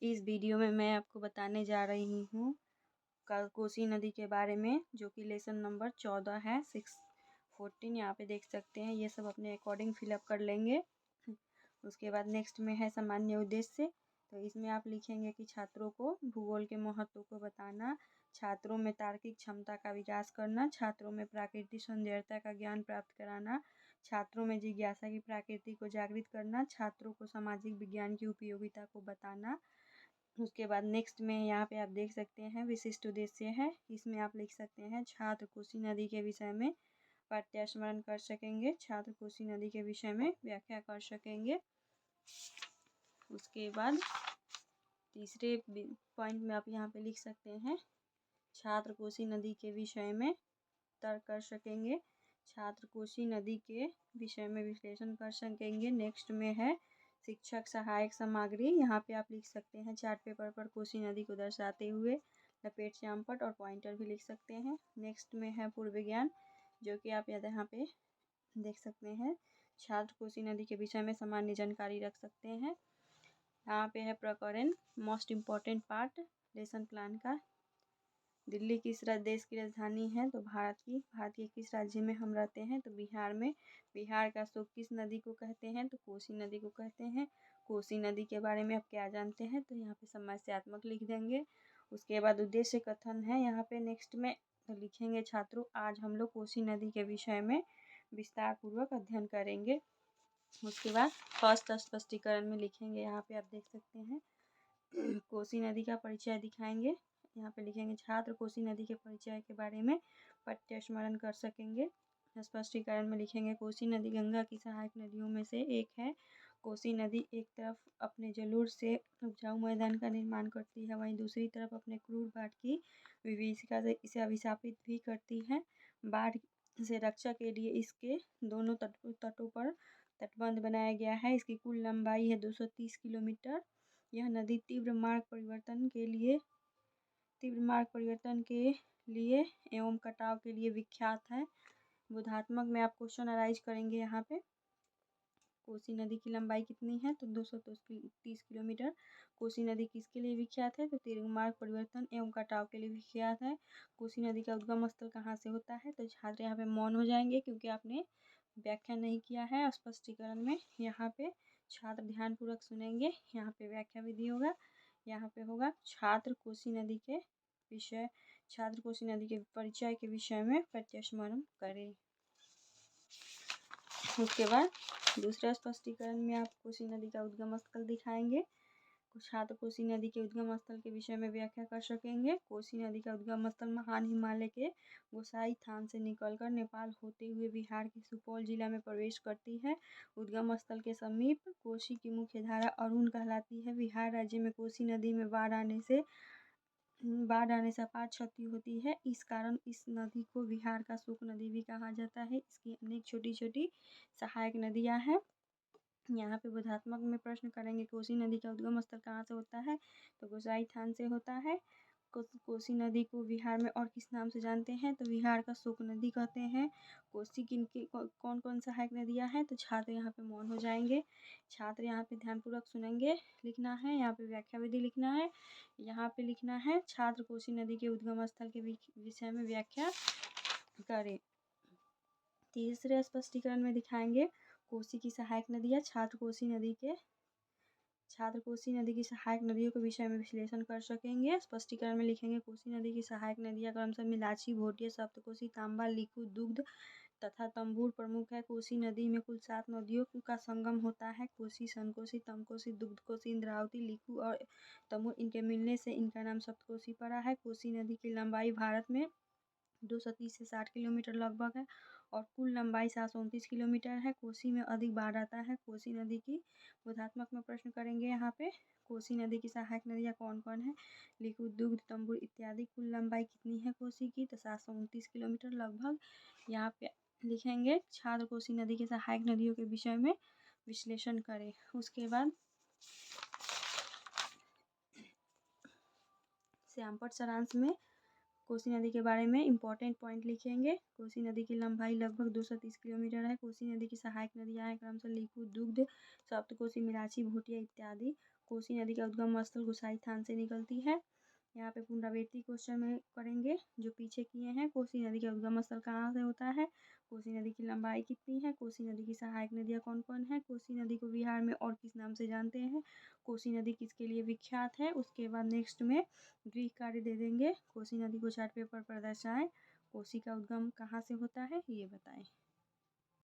इस वीडियो में मैं आपको बताने जा रही हूँ कोसी नदी के बारे में, जो कि लेसन नंबर 14 है 6-14। यहाँ पे देख सकते हैं, ये सब अपने अकॉर्डिंग फिलअप कर लेंगे। उसके बाद नेक्स्ट में है सामान्य उद्देश्य। तो इसमें आप लिखेंगे कि छात्रों को भूगोल के महत्व को बताना, छात्रों में तार्किक क्षमता का विकास करना, छात्रों में प्राकृतिक सौंदर्यता का ज्ञान प्राप्त कराना, छात्रों में जिज्ञासा की प्रकृति को जागृत करना, छात्रों को सामाजिक विज्ञान की उपयोगिता को बताना। उसके बाद नेक्स्ट में यहाँ पे आप देख सकते हैं विशिष्ट उद्देश्य है। इसमें आप लिख सकते हैं छात्र कोसी नदी के विषय में प्रत्यास्मरण कर सकेंगे, छात्र कोसी नदी के विषय में व्याख्या कर सकेंगे। उसके बाद तीसरे पॉइंट में आप यहाँ पे लिख सकते हैं छात्र कोसी नदी के विषय में तर्क कर सकेंगे, छात्र कोसी नदी के विषय में विश्लेषण कर सकेंगे। नेक्स्ट में है शिक्षक सहायक सामग्री। यहाँ पे आप लिख सकते हैं चार्ट पेपर पर कोसी नदी को दर्शाते हुए लपेट श्यामपट और पॉइंटर भी लिख सकते हैं। नेक्स्ट में है पूर्व विज्ञान, जो कि आप यहाँ पे देख सकते हैं छात्र कोसी नदी के विषय में सामान्य जानकारी रख सकते हैं। यहाँ पे है प्रकरण, most important part lesson plan का। दिल्ली किस देश की राजधानी है? तो भारत के किस राज्य में हम रहते हैं? तो बिहार में। बिहार का स्रोत किस नदी को कहते हैं? तो कोसी नदी को कहते हैं। कोसी नदी के बारे में आप क्या जानते हैं? तो यहाँ पे समस्यात्मक लिख देंगे। उसके बाद उद्देश्य कथन है यहाँ पे नेक्स्ट में, तो लिखेंगे छात्रों आज हम लोग कोसी नदी के विषय में विस्तार पूर्वक अध्ययन करेंगे। उसके बाद फर्स्ट स्पष्टीकरण में लिखेंगे, यहाँ पे आप देख सकते हैं कोसी नदी का परिचय दिखाएंगे। यहाँ पे लिखेंगे छात्र कोसी नदी के परिचय के बारे में प्रत्यास्मरण कर सकेंगे। स्पष्टीकरण में लिखेंगे कोसी नदी गंगा की सहायक नदियों में से एक है। कोसी नदी एक तरफ अपने जलोढ़ से उपजाऊ मैदान का निर्माण करती है, वहीं दूसरी तरफ अपने क्रूर बाढ़ की विभीषिका से इसे अभिशापित भी करती है। बाढ़ से रक्षा के लिए इसके दोनों तटों पर तटबंध बनाया गया है। इसकी कुल लंबाई है 230 किलोमीटर। यह नदी तीव्र मार्ग परिवर्तन के लिए एवं कटाव के लिए विख्यात है। बोधात्मक में आप क्वेश्चन अराइज करेंगे। यहाँ पे कोसी नदी की लंबाई कितनी है? तो 230 किलोमीटर। कोसी नदी किसके लिए विख्यात है? तो तीव्र मार्ग परिवर्तन एवं कटाव के लिए विख्यात है। कोसी नदी का उद्गम स्थल कहाँ से होता है? तो छात्र यहाँ पे मौन हो जाएंगे, क्योंकि आपने व्याख्या नहीं किया है स्पष्टीकरण में। यहाँ पे छात्र ध्यानपूर्वक सुनेंगे। यहाँ पे व्याख्या विधि होगा। यहाँ पे होगा छात्र कोसी नदी के परिचय के विषय में प्रत्यास्मरण करें। उसके बाद दूसरा स्पष्टीकरण में आप कोसी नदी का उद्गम स्थल दिखाएंगे। छात्र कोसी नदी के उद्गम स्थल के विषय में व्याख्या कर सकेंगे। कोसी नदी का उद्गम स्थल महान हिमालय के गोसाई थान से निकलकर नेपाल होते हुए बिहार के सुपौल जिला में प्रवेश करती है। उद्गम स्थल के समीप कोसी की मुख्य धारा अरुण कहलाती है। बिहार राज्य में कोसी नदी में बाढ़ आने से अपार क्षति होती है। इस कारण इस नदी को बिहार का शोक नदी भी कहा जाता है। इसकी अनेक छोटी छोटी सहायक नदियाँ हैं। यहाँ पे बोधात्मक में प्रश्न करेंगे कोसी नदी का उद्गम स्थल कहाँ से होता है? तो गोसाई थान से होता है। कोसी नदी को बिहार में और किस नाम से जानते हैं? तो बिहार का शोक नदी कहते हैं। कोसी की कौन कौन सहायक नदियाँ हैं? तो छात्र यहाँ पे मौन हो जाएंगे। छात्र यहाँ पे ध्यानपूर्वक सुनेंगे। लिखना है यहाँ पे व्याख्या विधि लिखना है। यहाँ पे लिखना है छात्र कोसी नदी के उद्गम स्थल के विषय में व्याख्या करें। तीसरे स्पष्टीकरण में दिखाएंगे कोसी की सहायक नदियाँ। छात्र कोसी नदी की सहायक नदियों के विषय में विश्लेषण कर सकेंगे। स्पष्टीकरण में लिखेंगे कोसी नदी की सहायक नदियाँ क्रमशः मिलाची, भोटिया, सप्तकोसी, तांबा, लिखू, दुग्ध तथा तंबूर प्रमुख है। कोसी नदी में कुल 7 नदियों का संगम होता है। कोसी, सनकोसी, तमकोसी, दुग्धकोसी, इंद्रावती, लिखू और तंबूर, इनके मिलने से इनका नाम सप्तकोसी पड़ा है। कोसी नदी की लंबाई भारत में 230 से 60 किलोमीटर लगभग है और कुल लंबाई 729 किलोमीटर है। कोसी में अधिक बाढ़ आता है। कोसी नदी की बोधात्मक में प्रश्न करेंगे। यहाँ पे कोसी नदी की सहायक नदियाँ कौन कौन है? लिखू, दुग्ध, तंबूर इत्यादि। कुल लंबाई कितनी है कोसी की? तो 729 किलोमीटर लगभग। यहाँ पे लिखेंगे छात्र कोसी नदी की सहायक नदियों के विषय में विश्लेषण करें। उसके बाद श्यामपट सारांश में कोसी नदी के बारे में इम्पोर्टेंट पॉइंट लिखेंगे। कोसी नदी की लंबाई लगभग 230 किलोमीटर है। कोसी नदी की सहायक नदियाँ हैं क्रमशः लिखू, दुग्ध, सप्तकोसी, मिलाची, भोटिया इत्यादि। कोसी नदी का उद्गम स्थल गुसाई थान से निकलती है। यहाँ पे पुनरावृत्ति क्वेश्चन में करेंगे जो पीछे किए हैं। कोसी नदी का उद्गम स्थल कहाँ से होता है, कोसी नदी की लंबाई कितनी है, कोसी नदी की सहायक नदियाँ कौन कौन है, कोसी नदी को बिहार में और किस नाम से जानते हैं, कोसी नदी किसके लिए विख्यात है। उसके बाद नेक्स्ट में गृह कार्य दे देंगे। कोसी नदी को चार्ट पेपर पर दर्शाएं, कोसी का उद्गम कहाँ से होता है ये बताएं।